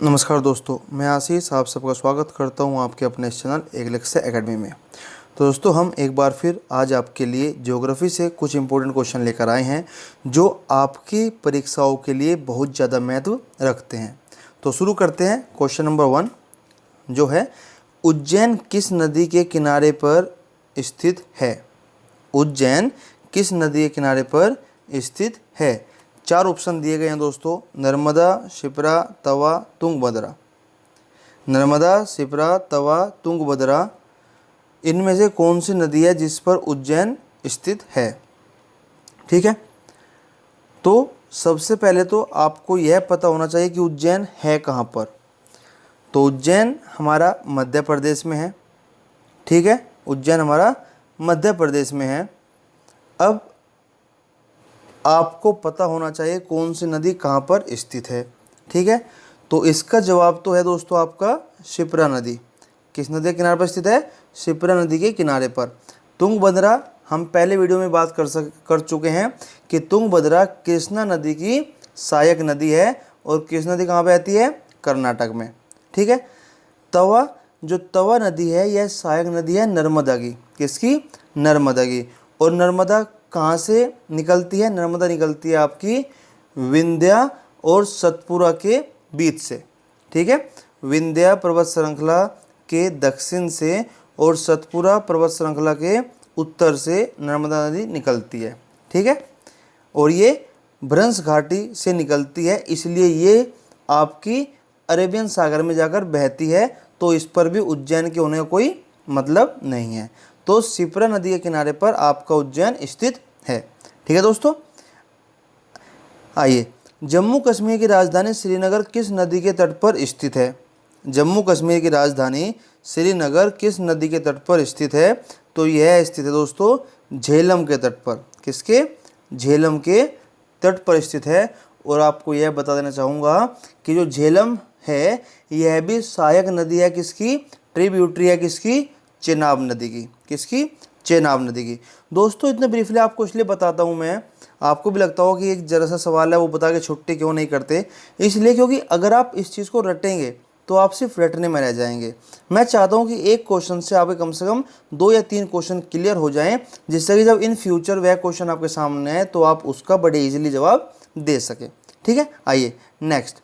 नमस्कार दोस्तों, मैं आशीष आप सबका स्वागत करता हूं आपके अपने इस चैनल एक लक्ष्य एकेडमी में। तो दोस्तों, हम एक बार फिर आज आपके लिए ज्योग्राफी से कुछ इंपॉर्टेंट क्वेश्चन लेकर आए हैं जो आपकी परीक्षाओं के लिए बहुत ज़्यादा महत्व रखते हैं। तो शुरू करते हैं। क्वेश्चन नंबर 1 जो है, उज्जैन किस नदी के किनारे पर स्थित है? उज्जैन किस नदी के किनारे पर स्थित है? 4 ऑप्शन दिए गए हैं दोस्तों, नर्मदा, शिप्रा, तवा, तुंगभद्रा। नर्मदा, शिप्रा, तवा, तुंगभद्रा, इनमें से कौन सी नदी है जिस पर उज्जैन स्थित है? ठीक है, तो सबसे पहले तो आपको यह पता होना चाहिए कि उज्जैन है कहाँ पर। तो उज्जैन हमारा मध्य प्रदेश में है। ठीक है, उज्जैन हमारा मध्य प्रदेश में है। अब आपको पता होना चाहिए कौन सी नदी कहाँ पर स्थित है। ठीक है, तो इसका जवाब तो है दोस्तों आपका शिप्रा नदी। किस नदी के किनारे पर स्थित है? शिप्रा नदी के किनारे पर। तुंगभद्रा हम पहले वीडियो में बात कर चुके हैं कि तुंगभद्रा कृष्णा नदी की सहायक नदी है। और कृष्णा नदी कहाँ पे आती है? कर्नाटक में। ठीक है, तवा, जो तवा नदी है यह सहायक नदी है नर्मदा की। किसकी? नर्मदा की। और नर्मदा कहाँ से निकलती है? नर्मदा निकलती है आपकी विंध्या और सतपुरा के बीच से। ठीक है, विंध्या पर्वत श्रृंखला के दक्षिण से और सतपुरा पर्वत श्रृंखला के उत्तर से नर्मदा नदी निकलती है। ठीक है, और ये भ्रंश घाटी से निकलती है, इसलिए ये आपकी अरेबियन सागर में जाकर बहती है। तो इस पर भी उज्जैन के होने का कोई मतलब नहीं है। तो शिप्रा नदी के किनारे पर आपका उज्जैन स्थित है। ठीक है दोस्तों, आइए, जम्मू कश्मीर की राजधानी श्रीनगर किस नदी के तट पर स्थित है? जम्मू कश्मीर की राजधानी श्रीनगर किस नदी के तट पर स्थित है? तो यह स्थित है दोस्तों झेलम के तट पर। किसके? झेलम के तट पर स्थित है। और आपको यह बता देना चाहूँगा कि जो झेलम है यह भी सहायक नदी है। किसकी? ट्रिब्यूटरी है किसकी? चेनाब नदी की। किसकी? चेनाब नदी की। दोस्तों, इतने ब्रीफली आपको इसलिए बताता हूँ मैं, आपको भी लगता होगा कि एक जरा सा सवाल है वो बता के छुट्टी क्यों नहीं करते। इसलिए क्योंकि अगर आप इस चीज़ को रटेंगे तो आप सिर्फ रटने में रह जाएंगे। मैं चाहता हूं कि एक क्वेश्चन से आपके कम से कम 2 या 3 क्वेश्चन क्लियर हो जाएं, जिससे कि जब इन फ्यूचर वह क्वेश्चन आपके सामने आए तो आप उसका बड़े इजीली जवाब दे सकें। ठीक है, आइए नेक्स्ट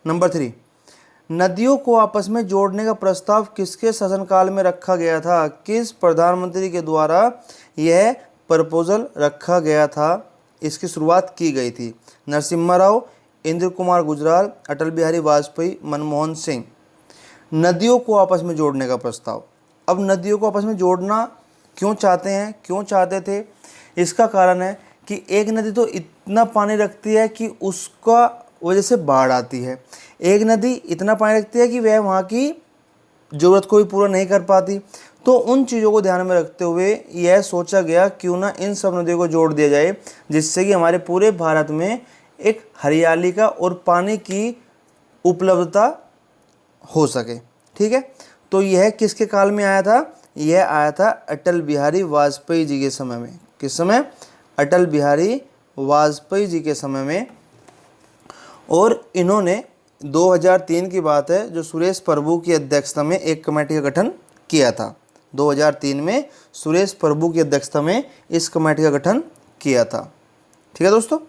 नंबर 3, नदियों को आपस में जोड़ने का प्रस्ताव किसके शासनकाल में रखा गया था? किस प्रधानमंत्री के द्वारा यह प्रपोजल रखा गया था? इसकी शुरुआत की गई थी। नरसिम्हा राव, इंद्र कुमार गुजराल, अटल बिहारी वाजपेयी, मनमोहन सिंह। नदियों को आपस में जोड़ने का प्रस्ताव। अब नदियों को आपस में जोड़ना क्यों चाहते हैं, क्यों चाहते थे? इसका कारण है कि एक नदी तो इतना पानी रखती है कि उसका वजह से बाढ़ आती है। एक नदी इतना पानी रखती है कि वह वहाँ की ज़रूरत को भी पूरा नहीं कर पाती। तो उन चीज़ों को ध्यान में रखते हुए यह सोचा गया क्यों ना इन सब नदियों को जोड़ दिया जाए, जिससे कि हमारे पूरे भारत में एक हरियाली का और पानी की उपलब्धता हो सके। ठीक है, तो यह किसके काल में आया था? यह आया था अटल बिहारी वाजपेयी जी के समय में। किस समय? अटल बिहारी वाजपेयी जी के समय में। और इन्होंने 2003 की बात है, जो सुरेश प्रभु की अध्यक्षता में एक कमेटी का गठन किया था। 2003 में सुरेश प्रभु की अध्यक्षता में इस कमेटी का गठन किया था। ठीक है दोस्तों,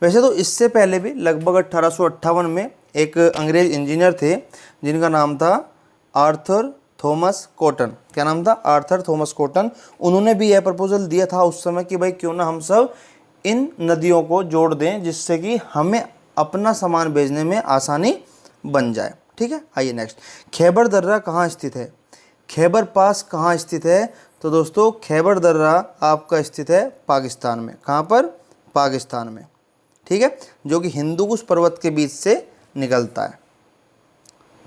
वैसे तो इससे पहले भी लगभग 1858 में एक अंग्रेज इंजीनियर थे जिनका नाम था आर्थर थॉमस कॉटन। क्या नाम था? Arthur Thomas cotton. उन्होंने भी यह प्रपोजल दिया था उस समय कि भाई क्यों ना हम सब इन नदियों को जोड़ दें, जिससे कि हमें अपना सामान भेजने में आसानी बन जाए। ठीक है, आइए नेक्स्ट, खैबर दर्रा कहाँ स्थित है? खैबर पास कहाँ स्थित है? तो दोस्तों, खैबर दर्रा आपका स्थित है पाकिस्तान में। कहाँ पर? पाकिस्तान में। ठीक है, जो कि हिंदुकुश पर्वत के बीच से निकलता है।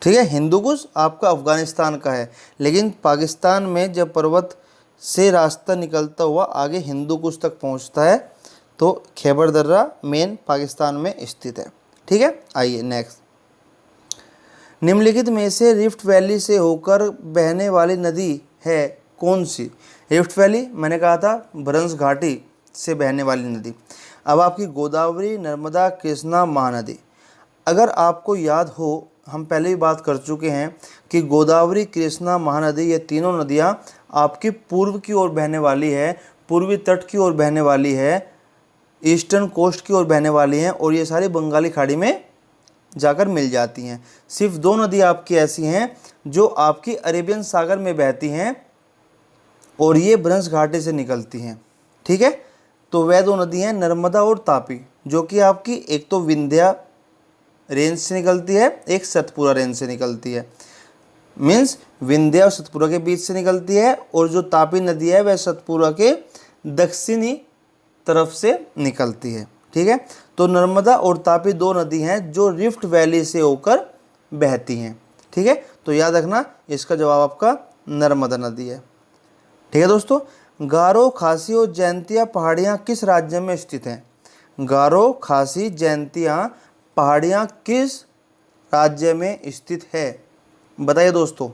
ठीक है, हिंदुकुश आपका अफगानिस्तान का है, लेकिन पाकिस्तान में जब पर्वत से रास्ता निकलता हुआ आगे हिंदुकुश तक पहुंचता है, तो खैबर दर्रा मेन पाकिस्तान में स्थित है। ठीक है, आइए नेक्स्ट, निम्नलिखित में से रिफ्ट वैली से होकर बहने वाली नदी है कौन सी? रिफ्ट वैली मैंने कहा था भ्रंश घाटी से बहने वाली नदी। अब आपकी गोदावरी, नर्मदा, कृष्णा, महानदी। अगर आपको याद हो हम पहले भी बात कर चुके हैं कि गोदावरी, कृष्णा, महानदी, ये तीनों नदियाँ आपकी पूर्व की ओर बहने वाली है, पूर्वी तट की ओर बहने वाली है, ईस्टर्न कोस्ट की ओर बहने वाली हैं और ये सारी बंगाली खाड़ी में जाकर मिल जाती हैं। सिर्फ 2 नदी आपकी ऐसी हैं जो आपकी अरेबियन सागर में बहती हैं और ये ब्रह्मपुत्र घाटी से निकलती हैं। ठीक है, तो वह 2 नदी हैं नर्मदा और तापी, जो कि आपकी एक तो विंध्या रेंज से निकलती है, एक सतपुरा रेंज से निकलती है। मीन्स विंध्या और सतपुरा के बीच से निकलती है, और जो तापी नदी है वह सतपुरा के दक्षिणी तरफ से निकलती है। ठीक है, तो नर्मदा और तापी 2 नदी हैं जो रिफ्ट वैली से होकर बहती हैं। ठीक है, तो याद रखना इसका जवाब आपका नर्मदा नदी है। ठीक है दोस्तों, गारो, खासी और जैंतिया पहाड़ियाँ किस राज्य में स्थित हैं? गारो, खासी, जैंतिया पहाड़ियाँ किस राज्य में स्थित है? बताइए दोस्तों,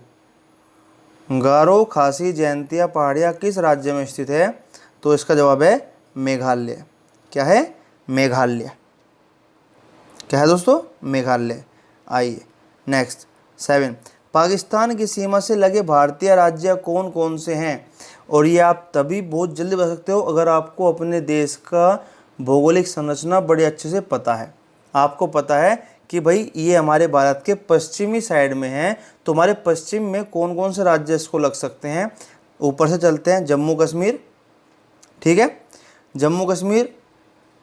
गारो, खासी, जैंतिया पहाड़ियाँ किस राज्य में स्थित है? तो इसका जवाब है मेघालय। क्या है? मेघालय। क्या है दोस्तों? मेघालय। आइए नेक्स्ट 7, पाकिस्तान की सीमा से लगे भारतीय राज्य कौन कौन से हैं? और ये आप तभी बहुत जल्दी बता सकते हो अगर आपको अपने देश का भौगोलिक संरचना बड़े अच्छे से पता है। आपको पता है कि भाई ये हमारे भारत के पश्चिमी साइड में है, तो हमारे पश्चिम में कौन कौन से राज्य इसको लग सकते हैं। ऊपर से चलते हैं, जम्मू कश्मीर। ठीक है, जम्मू कश्मीर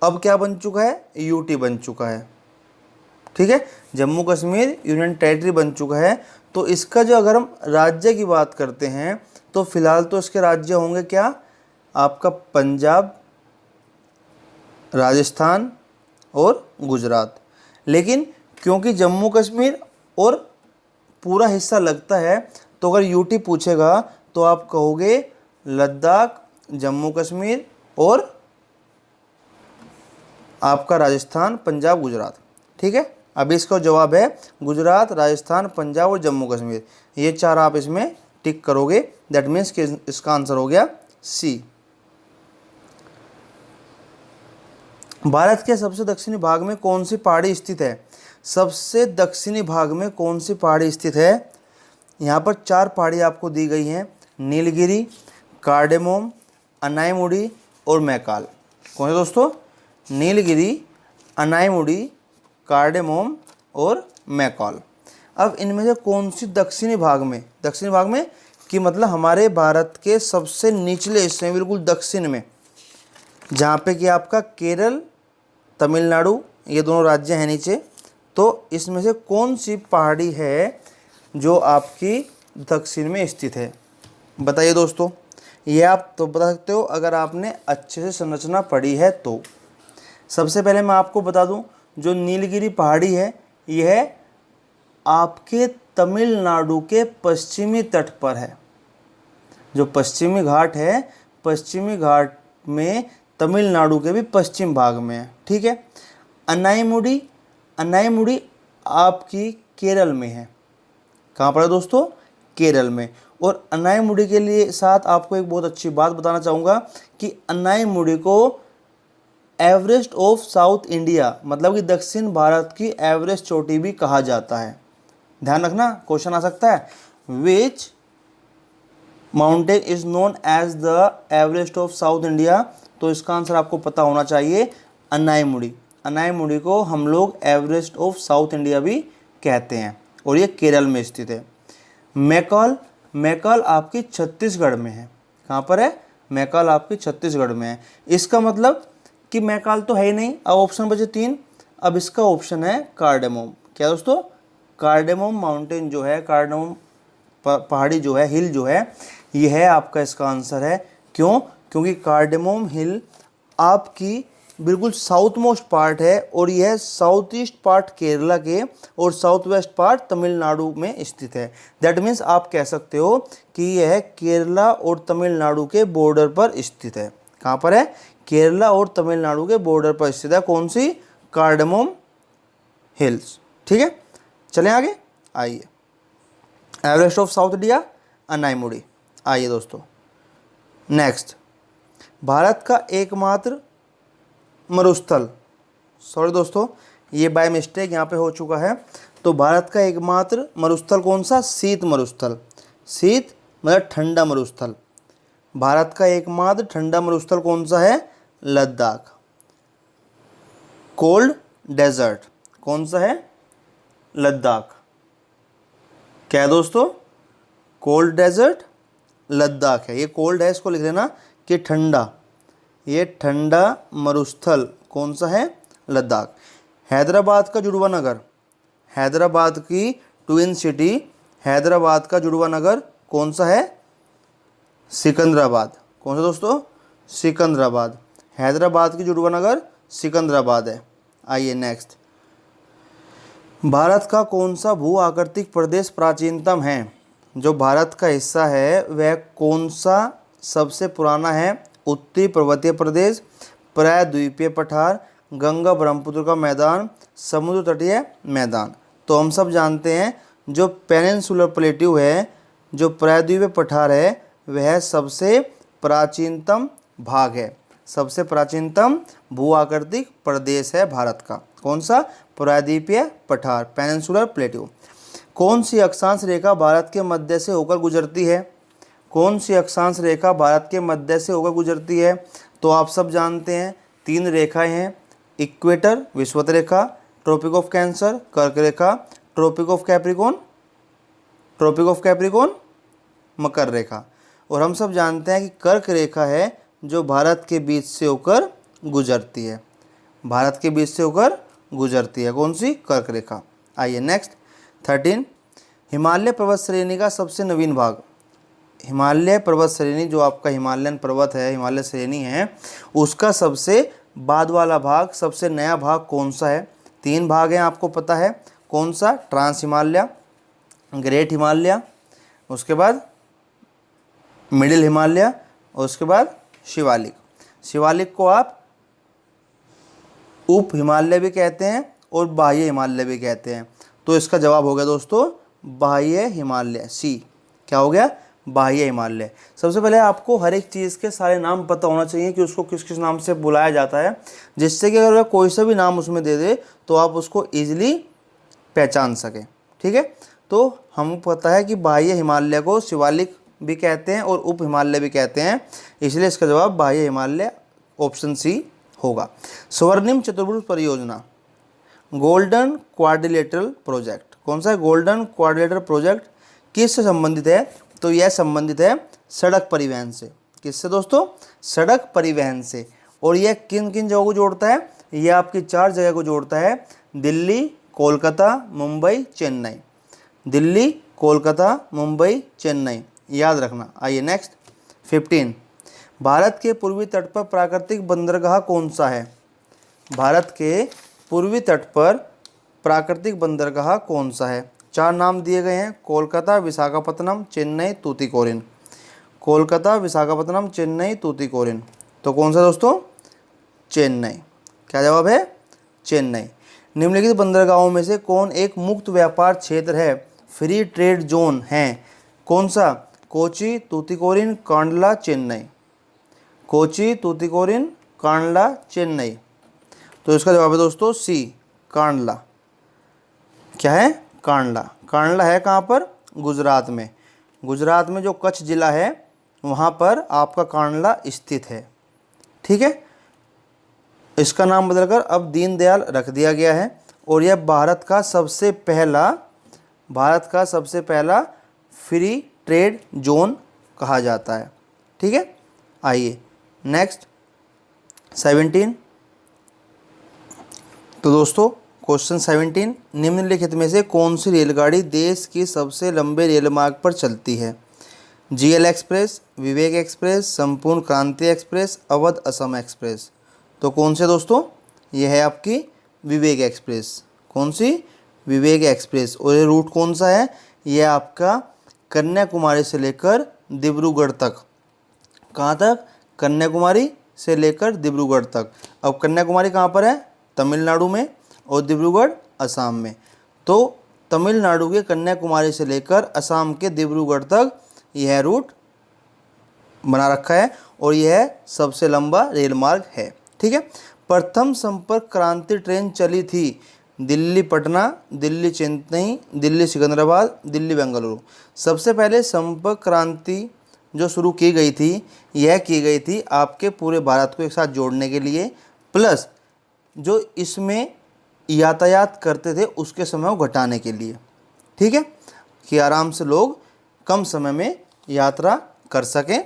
अब क्या बन चुका है? यूटी बन चुका है। ठीक है, जम्मू कश्मीर यूनियन टेरिटरी बन चुका है। तो इसका जो अगर हम राज्य की बात करते हैं तो फिलहाल तो इसके राज्य होंगे क्या? आपका पंजाब, राजस्थान और गुजरात। लेकिन क्योंकि जम्मू कश्मीर और पूरा हिस्सा लगता है, तो अगर यूटी पूछेगा तो आप कहोगे लद्दाख, जम्मू कश्मीर और आपका राजस्थान, पंजाब, गुजरात। ठीक है, अभी इसका जवाब है गुजरात, राजस्थान, पंजाब और जम्मू कश्मीर। ये 4 आप इसमें टिक करोगे, दैट मीन्स कि इसका आंसर हो गया सी। भारत के सबसे दक्षिणी भाग में कौन सी पहाड़ी स्थित है? सबसे दक्षिणी भाग में कौन सी पहाड़ी स्थित है? यहाँ पर 4 पहाड़ी आपको दी गई हैं, नीलगिरी, कार्डेमोम, अनाईमुड़ी और मैकाल। कौन है दोस्तों? नीलगिरी, अनाईमुड़ी, कार्डेमोम और मैकाल। अब इनमें से कौन सी दक्षिणी भाग में कि मतलब हमारे भारत के सबसे निचले हिस्से में, बिल्कुल दक्षिण में, जहाँ पे कि आपका केरल, तमिलनाडु ये दोनों राज्य हैं नीचे, तो इसमें से कौन सी पहाड़ी है जो आपकी दक्षिण में स्थित है? बताइए दोस्तों, ये आप तो बता सकते हो अगर आपने अच्छे से संरचना पढ़ी है तो। सबसे पहले मैं आपको बता दूं, जो नीलगिरी पहाड़ी है यह आपके तमिलनाडु के पश्चिमी तट पर है। जो पश्चिमी घाट है, पश्चिमी घाट में तमिलनाडु के भी पश्चिम भाग में है। ठीक है, अनाईमुड़ी आपकी केरल में है। कहाँ पर है दोस्तों? केरल में। और अनाईमुड़ी के लिए साथ आपको एक बहुत अच्छी बात बताना चाहूँगा कि अनाईमुड़ी को एवरेस्ट ऑफ साउथ इंडिया, मतलब कि दक्षिण भारत की एवरेस्ट चोटी भी कहा जाता है। ध्यान रखना, क्वेश्चन आ सकता है, which mountain is known as the Everest of South India? तो इसका आंसर आपको पता होना चाहिए, अनाईमुड़ी। अनाईमुड़ी को हम लोग एवरेस्ट ऑफ साउथ इंडिया भी कहते हैं और ये केरल में स्थित है। मैकाल आपकी छत्तीसगढ़ में है। कहाँ पर है? मैकाल आपकी छत्तीसगढ़ में है। इसका मतलब कि मैकाल तो है ही नहीं। अब ऑप्शन बचे 3, अब इसका ऑप्शन है कार्डेमोम। क्या दोस्तों? कार्डेमोम माउंटेन जो है, कार्डेमोम पहाड़ी जो है, हिल जो है, ये है आपका इसका आंसर है। क्यों? क्योंकि कार्डेमोम हिल आपकी बिल्कुल साउथ मोस्ट पार्ट है और यह साउथ ईस्ट पार्ट केरला के और साउथ वेस्ट पार्ट तमिलनाडु में स्थित है। दैट मीन्स आप कह सकते हो कि यह केरला और तमिलनाडु के बॉर्डर पर स्थित है। कहाँ पर है? केरला और तमिलनाडु के बॉर्डर पर स्थित है। कौन सी? Cardamom hills. ठीक है, चलें आगे। आइए, Everest of South India, Anamudi. आइए दोस्तों नेक्स्ट, भारत का एकमात्र मरुस्थल, सॉरी दोस्तों ये बाय मिस्टेक यहाँ पे हो चुका है। तो भारत का एकमात्र मरुस्थल कौन सा? शीत मरुस्थल। शीत मतलब ठंडा मरुस्थल। भारत का एकमात्र ठंडा मरुस्थल कौन सा है? लद्दाख। कोल्ड डेजर्ट कौन सा है? लद्दाख। क्या है दोस्तों? कोल्ड डेजर्ट लद्दाख है। ये कोल्ड है, इसको लिख लेना कि ठंडा। ये ठंडा मरुस्थल कौन सा है? लद्दाख। हैदराबाद का जुड़वा नगर, हैदराबाद की ट्विन सिटी, हैदराबाद का जुड़वा नगर कौन सा है? सिकंदराबाद। कौन सा दोस्तों? सिकंदराबाद। हैदराबाद की जुड़वा नगर सिकंदराबाद है। आइए नेक्स्ट। भारत का कौन सा भू आकृतिक प्रदेश प्राचीनतम है? जो भारत का हिस्सा है वह कौन सा सबसे पुराना है? उत्तरी पर्वतीय प्रदेश, प्रायद्वीपीय पठार, गंगा ब्रह्मपुत्र का मैदान, समुद्र तटीय मैदान। तो हम सब जानते हैं जो पेनिनसुलर प्लेट्यू है, जो प्रायद्वीपीय पठार है, वह सबसे प्राचीनतम भाग है, सबसे प्राचीनतम भू आकृतिक प्रदेश है भारत का। कौन सा? प्रायद्वीपीय पठार, पेनिनसुलर प्लेट्यू। कौन सी अक्षांश रेखा भारत के मध्य से होकर गुजरती है? कौन सी अक्षांश रेखा भारत के मध्य से होकर गुजरती है? तो आप सब जानते हैं 3 रेखाएं हैं, इक्वेटर विषुवत रेखा, ट्रॉपिक ऑफ कैंसर कर्क रेखा, tropic of capricorn, tropic of capricorn मकर रेखा। और हम सब जानते हैं कि कर्क रेखा है जो भारत के बीच से होकर गुजरती है, भारत के बीच से होकर गुजरती है। कौन सी? कर्क रेखा। आइए नेक्स्ट 13। हिमालय पर्वत श्रेणी का सबसे नवीन भाग, हिमालय पर्वत श्रेणी जो आपका हिमालयन पर्वत है, हिमालय श्रेणी है, उसका सबसे बाद वाला भाग, सबसे नया भाग कौन सा है? 3 भाग हैं, आपको पता है। कौन सा? ट्रांस हिमालय, ग्रेट हिमालय, उसके बाद मिडिल हिमालय, और उसके बाद शिवालिक। शिवालिक को आप उप हिमालय भी कहते हैं और बाह्य हिमालय भी कहते हैं। तो इसका जवाब हो गया दोस्तों बाह्य हिमालय, सी। क्या हो गया? बाह्य हिमालय। सबसे पहले आपको हर एक चीज़ के सारे नाम पता होना चाहिए कि उसको किस किस नाम से बुलाया जाता है, जिससे कि अगर वह कोई सा भी नाम उसमें दे दे तो आप उसको ईजिली पहचान सकें। ठीक है, तो हमें पता है कि बाह्य हिमालय को शिवालिक भी कहते हैं और उप हिमालय भी कहते हैं, इसलिए इसका जवाब बाह्य हिमालय ऑप्शन सी होगा। स्वर्णिम चतुर्भुज परियोजना, गोल्डन क्वाड्रिलेटरल प्रोजेक्ट, कौन सा है? गोल्डन क्वाड्रिलेटरल प्रोजेक्ट किससे संबंधित है? तो यह संबंधित है सड़क परिवहन से। किससे दोस्तों? सड़क परिवहन से। और यह किन किन जगहों को जोड़ता है? यह आपकी 4 जगह को जोड़ता है, दिल्ली, कोलकाता, मुंबई, चेन्नई। दिल्ली, कोलकाता, मुंबई, चेन्नई, याद रखना। आइए नेक्स्ट 15। भारत के पूर्वी तट पर प्राकृतिक बंदरगाह कौन सा है? भारत के पूर्वी तट पर प्राकृतिक बंदरगाह कौन सा है? 4 नाम दिए गए हैं, कोलकाता, विशाखापत्तनम, चेन्नई, तूतीकोरिन। कोलकाता, विशाखापत्तनम, चेन्नई, तूतीकोरिन। तो कौन सा दोस्तों? चेन्नई। क्या जवाब है? चेन्नई। निम्नलिखित बंदरगाहों में से कौन एक मुक्त व्यापार क्षेत्र है, फ्री ट्रेड जोन है? कौन सा? कोची, तूतीकोरिन, कांडला, चेन्नई। कोची, तूतीकोरिन, कांडला, चेन्नई। तो इसका जवाब है दोस्तों सी, कांडला। क्या है? कांडला। कांडला है कहाँ पर? गुजरात में। गुजरात में जो कच्छ जिला है वहाँ पर आपका कांडला स्थित है। ठीक है, इसका नाम बदलकर अब दीनदयाल रख दिया गया है और यह भारत का सबसे पहला फ्री ट्रेड जोन कहा जाता है। ठीक है, आइए नेक्स्ट 17। तो दोस्तों क्वेश्चन 17, निम्नलिखित में से कौन सी रेलगाड़ी देश की सबसे लंबे रेल मार्ग पर चलती है? जीएल एक्सप्रेस, विवेक एक्सप्रेस, संपूर्ण क्रांति एक्सप्रेस, अवध असम एक्सप्रेस। तो कौन से दोस्तों? यह है आपकी विवेक एक्सप्रेस। कौन सी? विवेक एक्सप्रेस। और ये रूट कौन सा है? यह आपका कन्याकुमारी से लेकर डिब्रूगढ़ तक। कहाँ तक? कन्याकुमारी से लेकर डिब्रूगढ़ तक। अब कन्याकुमारी कहाँ पर है? तमिलनाडु में, और डिब्रूगढ़ असम में। तो तमिलनाडु के कन्याकुमारी से लेकर असम के डिब्रूगढ़ तक यह रूट बना रखा है और यह सबसे लंबा रेल मार्ग है। ठीक है, प्रथम संपर्क क्रांति ट्रेन चली थी दिल्ली पटना, दिल्ली चेन्नई, दिल्ली सिकंदराबाद, दिल्ली बेंगलुरु। सबसे पहले संपर्क क्रांति जो शुरू की गई थी, यह की गई थी आपके पूरे भारत को एक साथ जोड़ने के लिए, प्लस जो इसमें यातायात करते थे उसके समय को घटाने के लिए। ठीक है, कि आराम से लोग कम समय में यात्रा कर सकें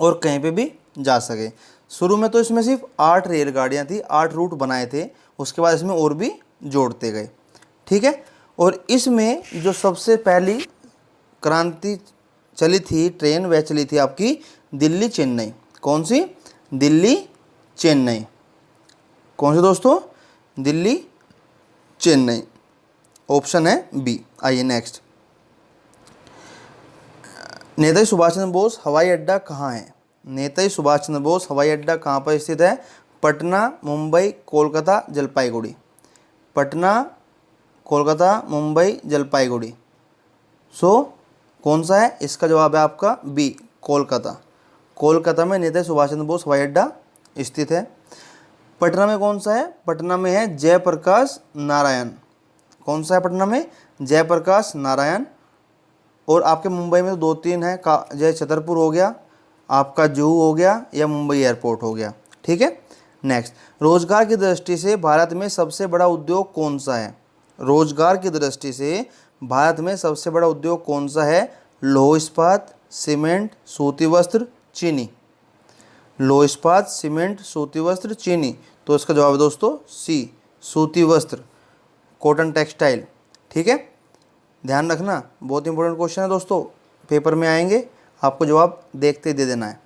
और कहीं पे भी जा सकें। शुरू में तो इसमें सिर्फ 8 रेलगाड़ियाँ थी, 8 रूट बनाए थे, उसके बाद इसमें और भी जोड़ते गए। ठीक है, और इसमें जो सबसे पहली क्रांति चली थी ट्रेन, वह चली थी आपकी दिल्ली चेन्नई। कौन सी? दिल्ली चेन्नई। कौन सी दोस्तों? दिल्ली चेन्नई। ऑप्शन है बी। आइए नेक्स्ट। नेताजी सुभाष चंद्र बोस हवाई अड्डा कहाँ है? नेताजी सुभाष चंद्र बोस हवाई अड्डा कहाँ पर स्थित है? पटना, मुंबई, कोलकाता, जलपाईगुड़ी। पटना, कोलकाता, मुंबई, जलपाईगुड़ी। सो कौन सा है? इसका जवाब है आपका बी, कोलकाता। कोलकाता में नेताजी सुभाष चंद्र बोस हवाई अड्डा स्थित है। पटना में कौन सा है? पटना में है जयप्रकाश नारायण। कौन सा है पटना में? जयप्रकाश नारायण। और आपके मुंबई में तो 2-3 है, जय छतरपुर हो गया, आपका जुहू हो गया, या मुंबई एयरपोर्ट हो गया। ठीक है, नेक्स्ट। रोजगार की दृष्टि से भारत में सबसे बड़ा उद्योग कौन सा है? रोजगार की दृष्टि से भारत में सबसे बड़ा उद्योग कौन सा है? लौह इस्पात, सीमेंट, सूती वस्त्र, चीनी। लौह इस्पात, सीमेंट, सूती वस्त्र, चीनी। तो इसका जवाब है दोस्तों सी, सूती वस्त्र, कॉटन टेक्सटाइल। ठीक है, ध्यान रखना, बहुत इंपॉर्टेंट क्वेश्चन है दोस्तों, पेपर में आएंगे, आपको जवाब देखते दे देना है।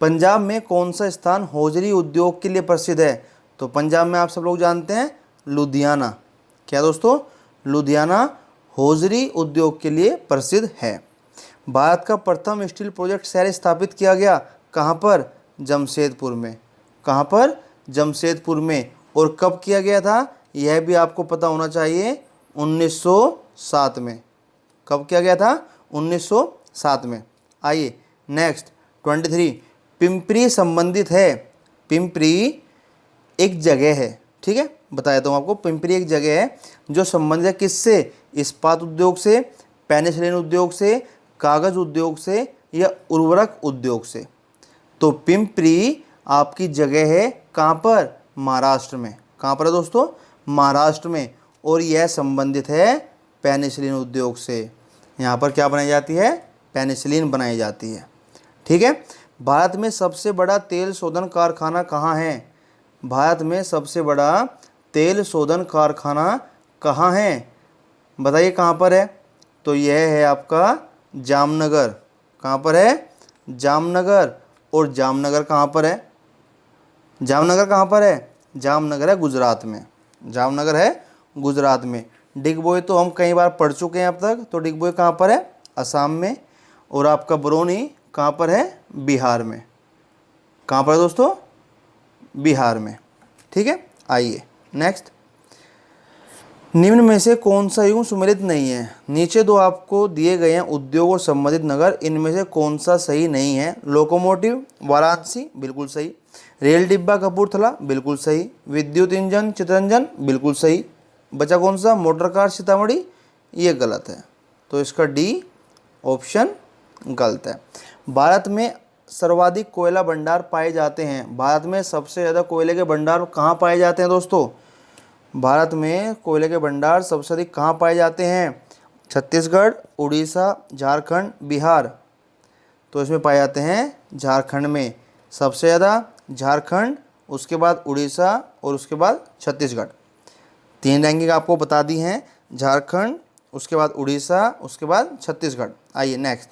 पंजाब में कौन सा स्थान हौजरी उद्योग के लिए प्रसिद्ध है? तो पंजाब में आप सब लोग जानते हैं लुधियाना। क्या दोस्तों? लुधियाना हौजरी उद्योग के लिए प्रसिद्ध है। भारत का प्रथम स्टील प्रोजेक्ट शहर स्थापित किया गया कहाँ पर? जमशेदपुर में। कहाँ पर? जमशेदपुर में। और कब किया गया था यह भी आपको पता होना चाहिए, 1907 में। कब किया गया था? 1907 में। आइए नेक्स्ट 23। पिंपरी संबंधित है। पिंपरी एक जगह है, ठीक है, बताया तो आपको। पिंपरी एक जगह है जो संबंधित है किससे? इस्पात उद्योग से, पेनिसिलिन उद्योग से, कागज उद्योग से, या उर्वरक उद्योग से। तो पिंपरी आपकी जगह है कहाँ पर? महाराष्ट्र में। कहाँ पर है दोस्तों? महाराष्ट्र में। और यह संबंधित है पेनिसिलिन उद्योग से। यहाँ पर क्या बनाई जाती है? पेनिसिलिन बनाई जाती है। ठीक है, भारत में सबसे बड़ा तेल शोधन कारखाना कहाँ है? भारत में सबसे बड़ा तेल शोधन कारखाना कहाँ है? बताइए कहाँ पर है? तो यह है आपका जामनगर। कहाँ पर है? जामनगर। और जामनगर कहाँ पर है? जामनगर कहाँ पर है? जामनगर है गुजरात में। जामनगर है गुजरात में। डिगबोई तो हम कई बार पढ़ चुके हैं अब तक। तो डिगबोई कहाँ पर है? असम में। और आपका बरौनी कहाँ पर है? बिहार में। कहाँ पर है दोस्तों? बिहार में। ठीक है, आइए नेक्स्ट। निम्न में से कौन सा युग्म सुमेलित नहीं है? नीचे दो आपको दिए गए हैं उद्योग और संबंधित नगर, इनमें से कौन सा सही नहीं है? लोकोमोटिव वाराणसी, बिल्कुल सही। रेल डिब्बा कपूरथला, बिल्कुल सही। विद्युत इंजन चितरंजन, बिल्कुल सही। बचा कौन सा? मोटर कार सीतामढ़ी, ये गलत है। तो इसका डी ऑप्शन गलत है। भारत में सर्वाधिक कोयला भंडार पाए जाते हैं। भारत में सबसे ज़्यादा कोयले के भंडार कहाँ पाए जाते हैं दोस्तों? भारत में कोयले के भंडार सबसे अधिक कहाँ पाए जाते हैं? छत्तीसगढ़, उड़ीसा, झारखंड, बिहार। तो इसमें पाए जाते हैं झारखंड में सबसे ज़्यादा। झारखंड, उसके बाद उड़ीसा, और उसके बाद छत्तीसगढ़। 3 रैंकिंग आपको बता दी हैं, झारखंड, उसके बाद उड़ीसा, उसके बाद छत्तीसगढ़। आइए नेक्स्ट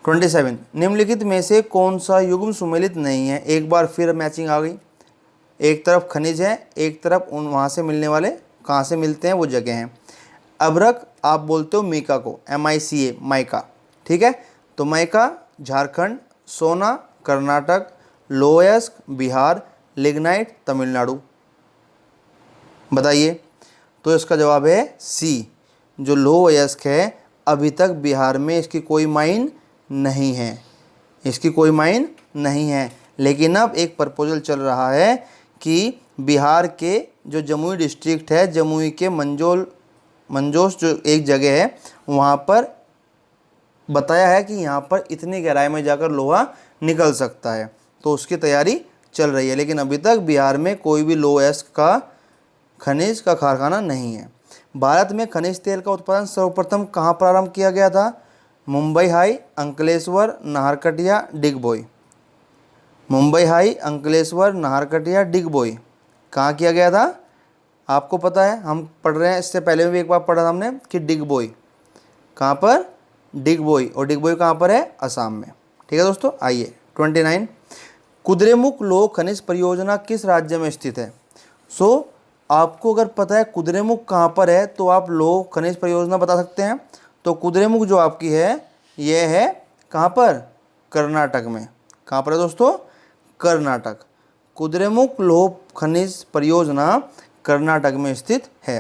27। निम्नलिखित में से कौन सा युग्म सुमेलित नहीं है? एक बार फिर मैचिंग आ गई। एक तरफ खनिज है, एक तरफ उन वहाँ से मिलने वाले, कहाँ से मिलते हैं वो जगह हैं। अभ्रक आप बोलते हो मीका को, MICA, माइका। ठीक है, तो माइका झारखंड, सोना कर्नाटक, लोयस्क बिहार, लिग्नाइट तमिलनाडु। बताइए। तो इसका जवाब है सी, जो लोयस्क है अभी तक बिहार में इसकी कोई माइन नहीं है। इसकी कोई माइन नहीं है। लेकिन अब एक प्रपोजल चल रहा है कि बिहार के जो जमुई डिस्ट्रिक्ट है, जमुई के मंजोस जो एक जगह है वहाँ पर बताया है कि यहाँ पर इतनी गहराई में जाकर लोहा निकल सकता है, तो उसकी तैयारी चल रही है। लेकिन अभी तक बिहार में कोई भी लो एस्क का खनिज का कारखाना नहीं है। भारत में खनिज तेल का उत्पादन सर्वप्रथम कहाँ प्रारंभ किया गया था? मुंबई हाई, अंकलेश्वर, नाहरकटिया, डिगबोई। मुंबई हाई, अंकलेश्वर, नाहरकटिया, डिगबोई। कहाँ किया गया था? आपको पता है, हम पढ़ रहे हैं, इससे पहले भी एक बार पढ़ा था हमने कि डिगबोई। कहाँ पर? डिगबोई। और डिगबोई कहाँ पर है? असम में। ठीक है दोस्तों, आइए 29। कुद्रेमुख लौह खनिज परियोजना किस राज्य में स्थित है? आपको अगर पता है कुद्रेमुख कहाँ पर है तो आप लौह खनिज परियोजना बता सकते हैं। तो कुद्रेमुख जो आपकी है यह है कहाँ पर? कर्नाटक में। कहाँ पर है दोस्तों? कर्नाटक। कुद्रेमुख लौह खनिज परियोजना कर्नाटक में स्थित है।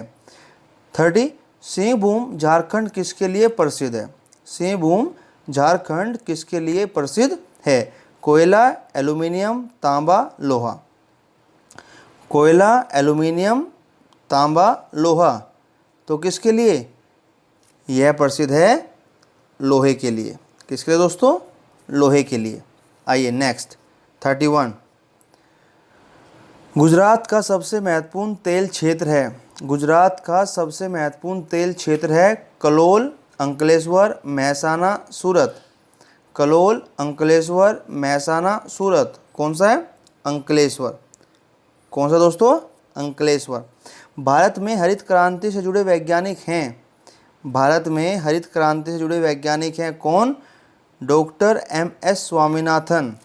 30। सिंहभूम झारखंड किसके लिए प्रसिद्ध है? सिंहभूम झारखंड किसके लिए प्रसिद्ध है? कोयला, एल्यूमिनियम, तांबा, लोहा। कोयला, एल्यूमिनियम, तांबा, लोहा। तो किसके लिए? यह प्रसिद्ध है लोहे के लिए। किसके लिए दोस्तों? लोहे के लिए। आइए नेक्स्ट 31। गुजरात का सबसे महत्वपूर्ण तेल क्षेत्र है। गुजरात का सबसे महत्वपूर्ण तेल क्षेत्र है कलोल, अंकलेश्वर, महसाना, सूरत। कलोल, अंकलेश्वर, महसाना, सूरत। कौन सा है? अंकलेश्वर। कौन सा दोस्तों? अंकलेश्वर। भारत में हरित क्रांति से जुड़े वैज्ञानिक हैं। भारत में हरित क्रांति से जुड़े वैज्ञानिक हैं कौन? Doctor MS Swaminathan.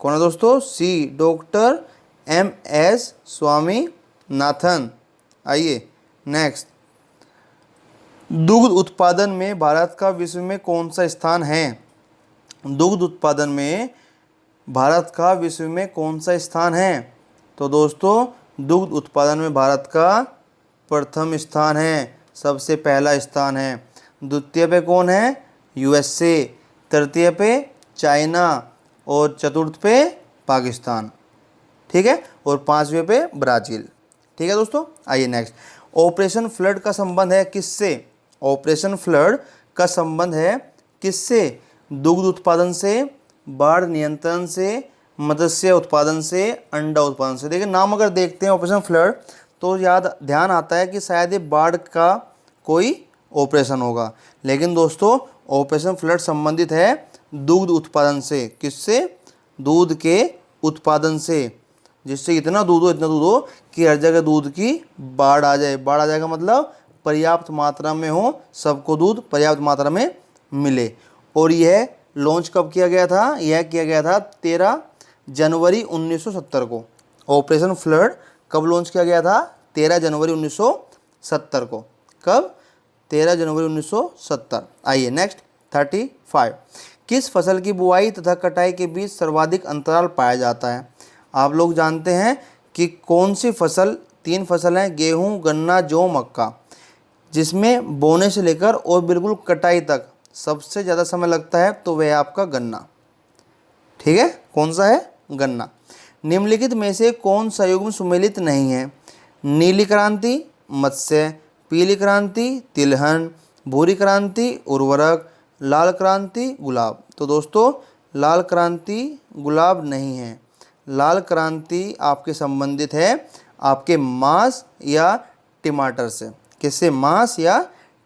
कौन है दोस्तों? सी, डॉक्टर MS स्वामीनाथन। आइए नेक्स्ट। दुग्ध उत्पादन में भारत का विश्व में कौन सा स्थान है? दुग्ध उत्पादन में भारत का विश्व में कौन सा स्थान है? तो दोस्तों दुग्ध उत्पादन में भारत का प्रथम स्थान है, सबसे पहला स्थान है। द्वितीय पे कौन है? USA। तृतीय पे चाइना और चतुर्थ पे पाकिस्तान। ठीक है, और पांचवें पे ब्राज़ील। ठीक है दोस्तों, आइए नेक्स्ट। ऑपरेशन फ्लड का संबंध है किससे? ऑपरेशन फ्लड का संबंध है किससे? दुग्ध उत्पादन से, बाढ़ नियंत्रण से, मत्स्य उत्पादन से, अंडा उत्पादन से। देखिए नाम अगर देखते हैं ऑपरेशन फ्लड तो ध्यान आता है कि शायद ये बाढ़ का कोई ऑपरेशन होगा, लेकिन दोस्तों ऑपरेशन फ्लड संबंधित है दुग्ध उत्पादन से। किससे? दूध के उत्पादन से, जिससे इतना दूध हो कि हर जगह दूध की बाढ़ आ जाए। बाढ़ आ जाएगा मतलब पर्याप्त मात्रा में हो, सबको दूध पर्याप्त मात्रा में मिले। और यह लॉन्च कब किया गया था? यह किया गया था 13 जनवरी 1970 को। ऑपरेशन फ्लड कब लॉन्च किया गया था? 13 जनवरी 1970 को। कब? 13 जनवरी 1970। आइए नेक्स्ट 35। किस फसल की बुआई तथा कटाई के बीच सर्वाधिक अंतराल पाया जाता है? आप लोग जानते हैं कि कौन सी फसल, 3 फसल हैं, गेहूं, गन्ना, जौ, मक्का, जिसमें बोने से लेकर और बिल्कुल कटाई तक सबसे ज़्यादा समय लगता है, तो वह आपका गन्ना। ठीक है, कौन सा है? गन्ना। निम्नलिखित में से कौन सा युग्म सुमेलित नहीं है? नीली क्रांति मत्स्य, पीली क्रांति तिलहन, भूरी क्रांति उर्वरक, लाल क्रांति गुलाब। तो दोस्तों लाल क्रांति गुलाब नहीं है। लाल क्रांति आपके संबंधित है आपके मांस या टमाटर से। किससे? मांस या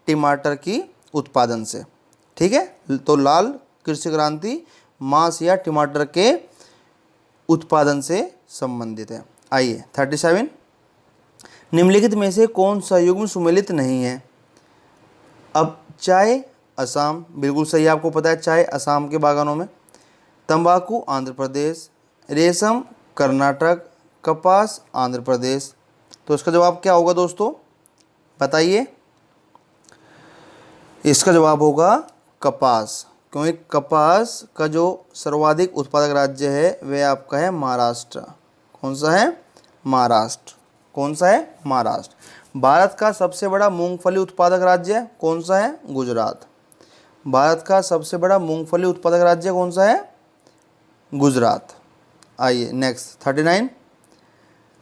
टमाटर की उत्पादन से। ठीक है, तो लाल कृषि क्रांति मांस या टमाटर के उत्पादन से संबंधित है। आइए 37। निम्नलिखित में से कौन सा युग्म सुमेलित नहीं है? अब चाय असम, बिल्कुल सही, आपको पता है चाय असम के बागानों में। तंबाकू आंध्र प्रदेश, रेशम कर्नाटक, कपास आंध्र प्रदेश। तो इसका जवाब क्या होगा दोस्तों? बताइए। इसका जवाब होगा कपास, क्योंकि कपास का जो सर्वाधिक उत्पादक राज्य है वह आपका है महाराष्ट्र। कौन सा है? महाराष्ट्र। कौन सा है? महाराष्ट्र। भारत का सबसे बड़ा मूंगफली उत्पादक राज्य कौन सा है? गुजरात। भारत का सबसे बड़ा मूंगफली उत्पादक राज्य कौन सा है? गुजरात। आइए नेक्स्ट 39।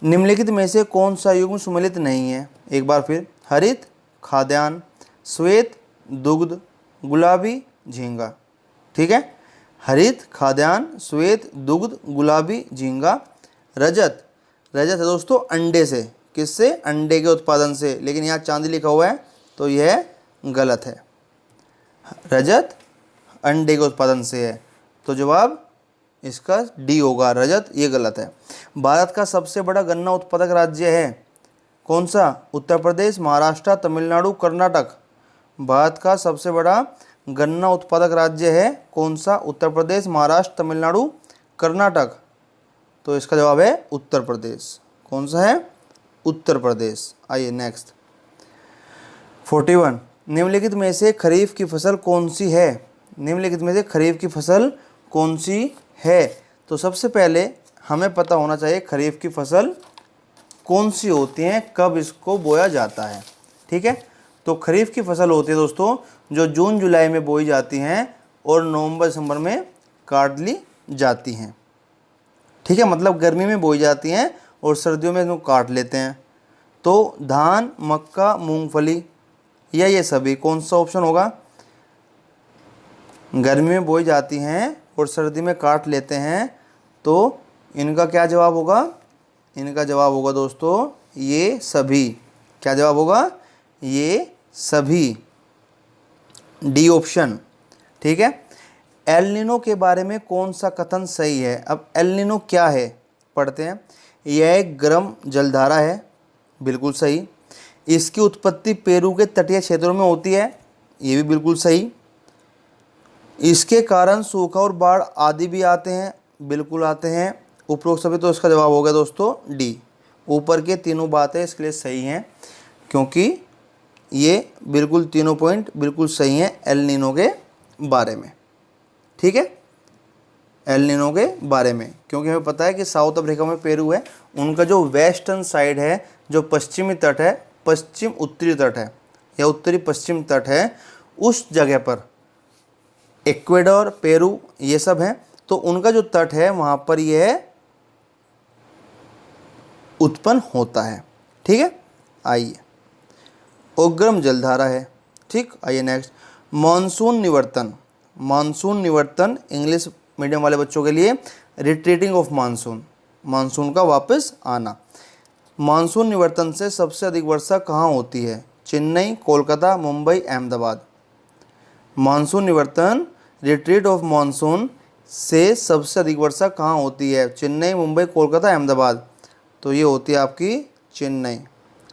निम्नलिखित में से कौन सा युग्म सुमेलित नहीं है? एक बार फिर, हरित, खाद्यान्न, श्वेत, दुग्ध, गुलाबी, झींगा। ठीक है, हरित, खाद्यान्न, श्वेत, दुग्ध, गुलाबी, झींगा। रजत, रजत है दोस्तों अंडे से। किससे? अंडे के उत्पादन से, लेकिन यहाँ चांदी लिखा हुआ है तो यह गलत है। रजत अंडे के उत्पादन से है, तो जवाब इसका डी होगा, रजत, ये गलत है। भारत का सबसे बड़ा गन्ना उत्पादक राज्य है कौन सा? उत्तर प्रदेश, महाराष्ट्र, तमिलनाडु, कर्नाटक। भारत का सबसे बड़ा गन्ना उत्पादक राज्य है कौन सा? उत्तर प्रदेश, महाराष्ट्र, तमिलनाडु, कर्नाटक। तो इसका जवाब है उत्तर प्रदेश। कौन सा है? उत्तर प्रदेश। आइए नेक्स्ट। 41, निम्नलिखित में से खरीफ की फसल कौन सी है? निम्नलिखित में से खरीफ की फसल कौन सी है? तो सबसे पहले हमें पता होना चाहिए खरीफ की फसल कौन सी होती हैं, कब इसको बोया जाता है। ठीक है, तो खरीफ की फसल होती है दोस्तों जो जून जुलाई में बोई जाती हैं और नवंबर दिसंबर में काट ली जाती हैं। ठीक है, मतलब गर्मी में बोई जाती हैं और सर्दियों में इसको काट लेते हैं। तो धान, मक्का, मूंगफली या ये सभी, कौन सा ऑप्शन होगा? गर्मी में बोई जाती हैं और सर्दी में काट लेते हैं, तो इनका क्या जवाब होगा? इनका जवाब होगा दोस्तों ये सभी। क्या जवाब होगा? ये सभी, डी ऑप्शन। ठीक है, एल नीनो के बारे में कौन सा कथन सही है? अब एल नीनो क्या है पढ़ते हैं। यह एक गर्म जलधारा है, बिल्कुल सही। इसकी उत्पत्ति पेरू के तटीय क्षेत्रों में होती है, ये भी बिल्कुल सही। इसके कारण सूखा और बाढ़ आदि भी आते हैं, बिल्कुल आते हैं। उपरोक्त सभी, तो इसका जवाब हो गया दोस्तों डी। ऊपर के तीनों बातें इसके लिए सही हैं क्योंकि ये बिल्कुल तीनों पॉइंट बिल्कुल सही हैं एल नीनो के बारे में। ठीक है, एल नीनो के बारे में, क्योंकि हमें पता है कि साउथ अफ्रीका में पेरू है, उनका जो वेस्टर्न साइड है, जो पश्चिमी तट है, पश्चिम उत्तरी तट है या उत्तरी पश्चिम तट है, उस जगह पर इक्वेडोर, पेरू ये सब हैं, तो उनका जो तट है वहाँ पर यह उत्पन्न होता है। ठीक है, आइए, उग्रम जलधारा है। ठीक, आइए नेक्स्ट। मानसून निवर्तन। मानसून निवर्तन इंग्लिश मीडियम वाले बच्चों के लिए रिट्रीटिंग ऑफ मानसून, मानसून का वापस आना। मानसून निवर्तन से सबसे अधिक वर्षा कहाँ होती है? चेन्नई, कोलकाता, मुंबई, अहमदाबाद। मानसून निवर्तन, रिट्रीट ऑफ मानसून से सबसे अधिक वर्षा कहाँ होती है? चेन्नई, मुंबई, कोलकाता, अहमदाबाद। तो ये होती है आपकी चेन्नई।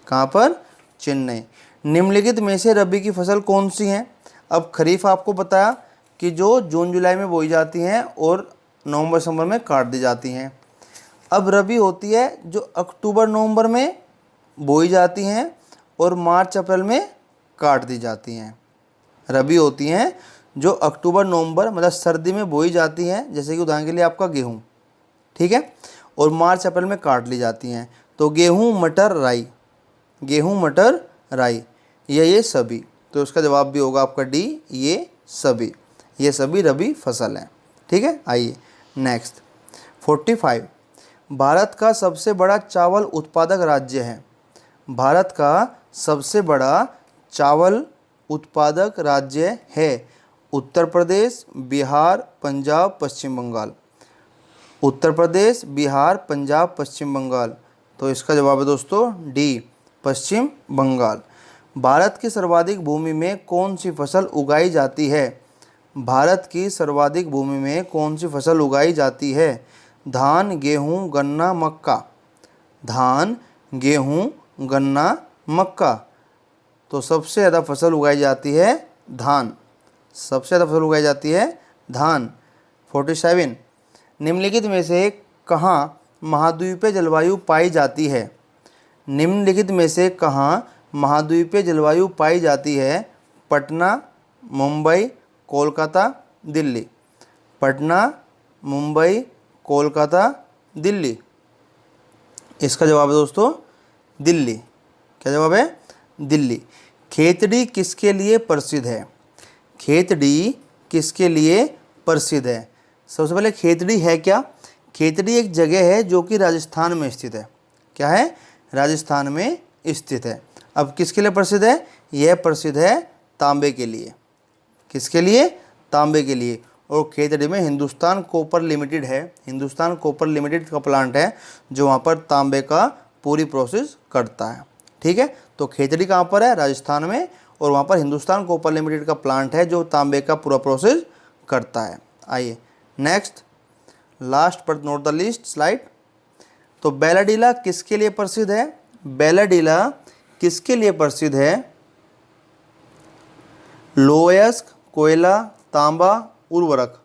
कहाँ पर? चेन्नई। निम्नलिखित में से रबी की फसल कौन सी है? अब खरीफ आपको बताया कि जो जून जुलाई में बोई जाती हैं और नवंबर दिसंबर में काट दी जाती हैं। अब रबी होती है जो अक्टूबर नवंबर में बोई जाती हैं और मार्च अप्रैल में काट दी जाती हैं। रबी होती हैं जो अक्टूबर नवंबर मतलब सर्दी में बोई जाती हैं, जैसे कि उदाहरण के लिए आपका गेहूँ। ठीक है, और मार्च अप्रैल में काट ली जाती हैं। तो गेहूँ, मटर, राई, गेहूँ, मटर, राई, ये सभी। तो इसका जवाब भी होगा आपका डी, ये सभी रबी फसल हैं। ठीक है, आइए नेक्स्ट। 45, भारत का सबसे बड़ा चावल उत्पादक राज्य है। भारत का सबसे बड़ा चावल उत्पादक राज्य है उत्तर प्रदेश, बिहार, पंजाब, पश्चिम बंगाल। उत्तर प्रदेश, बिहार, पंजाब, पश्चिम बंगाल। तो इसका जवाब है दोस्तों डी, पश्चिम बंगाल। भारत की सर्वाधिक भूमि में कौन सी फसल उगाई जाती है? भारत की सर्वाधिक भूमि में कौन सी फसल उगाई जाती है? धान, गेहूँ, गन्ना, मक्का। धान, गेहूँ, गन्ना, मक्का। तो सबसे ज़्यादा फसल उगाई जाती है धान, सबसे ज़्यादा फसल उगाई जाती है धान। 47, निम्नलिखित में से कहाँ महाद्वीपीय जलवायु पाई जाती है? निम्नलिखित में से कहाँ महाद्वीपीय जलवायु पाई जाती है? पटना, मुंबई, कोलकाता, दिल्ली। पटना, मुंबई, कोलकाता, दिल्ली। इसका जवाब है दोस्तों दिल्ली। क्या जवाब है? दिल्ली। खेतड़ी किसके लिए प्रसिद्ध है? खेतड़ी किसके लिए प्रसिद्ध है? सबसे पहले खेतड़ी है क्या? खेतड़ी एक जगह है जो कि राजस्थान में स्थित है। क्या है, राजस्थान में स्थित है। अब किसके लिए प्रसिद्ध है, यह प्रसिद्ध है तांबे के लिए। किसके लिए, तांबे के लिए। और खेतड़ी में हिंदुस्तान कॉपर लिमिटेड है, हिंदुस्तान कॉपर लिमिटेड का प्लांट है जो वहाँ पर तांबे का पूरी प्रोसेस करता है। ठीक है, तो खेतड़ी कहाँ पर है, राजस्थान में, और वहाँ पर हिंदुस्तान कॉपर लिमिटेड का प्लांट है जो तांबे का पूरा प्रोसेस करता है। आइए next, last but not the least slide. तो बैलाडीला किसके लिए प्रसिद्ध है, बैलाडीला किसके लिए प्रसिद्ध है, लौह अयस्क, कोयला, तांबा, उर्वरक।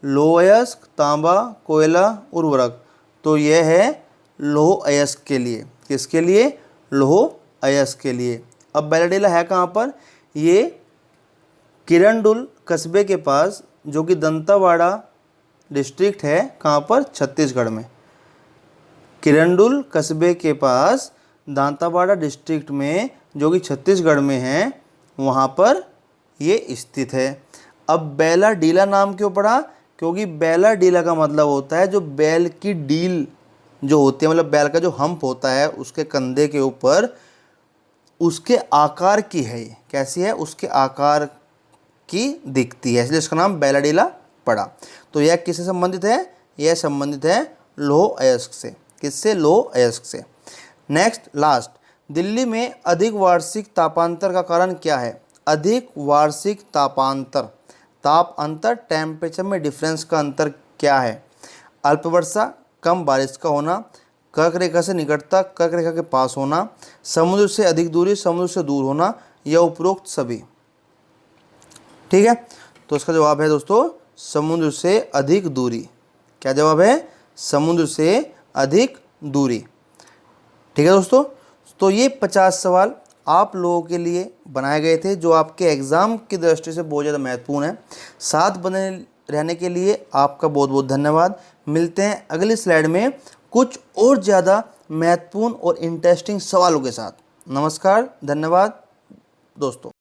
लौह अयस्क, तांबा, कोयला, उर्वरक। तो यह है लौह अयस्क के लिए। किसके लिए, लौह अयस्क के लिए। अब बैलाडीला है कहाँ पर, ये किरंदुल कस्बे के पास, जो कि दंतावाड़ा डिस्ट्रिक्ट है, कहाँ पर, छत्तीसगढ़ में। किरंदुल कस्बे के पास दांतावाड़ा डिस्ट्रिक्ट में, जो कि छत्तीसगढ़ में है, वहाँ पर ये स्थित है। अब बैलाडीला नाम क्यों पड़ा, क्योंकि बैलाडीला का मतलब होता है जो बैल की डील जो होती है, मतलब बैल का जो हम्प होता है उसके कंधे के ऊपर, उसके आकार की है ये। कैसी है, उसके आकार की दिखती है, इसलिए इसका नाम बैलाडीला पड़ा। तो यह किससे संबंधित है, यह संबंधित है लौह अयस्क से। किससे, लौह अयस्क से। नेक्स्ट लास्ट, दिल्ली में अधिक वार्षिक तापांतर का कारण क्या है, अधिक वार्षिक तापांतर, ताप अंतर, टेम्परेचर में डिफरेंस का अंतर क्या है, अल्प वर्षा, कम बारिश का होना, कर्क रेखा से निकटता, कर्क रेखा के पास होना, समुद्र से अधिक दूरी, समुद्र से दूर होना, या उपरोक्त सभी। ठीक है, तो इसका जवाब है दोस्तों समुद्र से अधिक दूरी। क्या जवाब है, समुद्र से अधिक दूरी। ठीक है दोस्तों, तो ये 50 सवाल आप लोगों के लिए बनाए गए थे जो आपके एग्ज़ाम की दृष्टि से बहुत ज़्यादा महत्वपूर्ण है। साथ बने रहने के लिए आपका बहुत बहुत धन्यवाद। मिलते हैं अगली स्लाइड में कुछ और ज़्यादा महत्वपूर्ण और इंटरेस्टिंग सवालों के साथ। नमस्कार, धन्यवाद दोस्तों।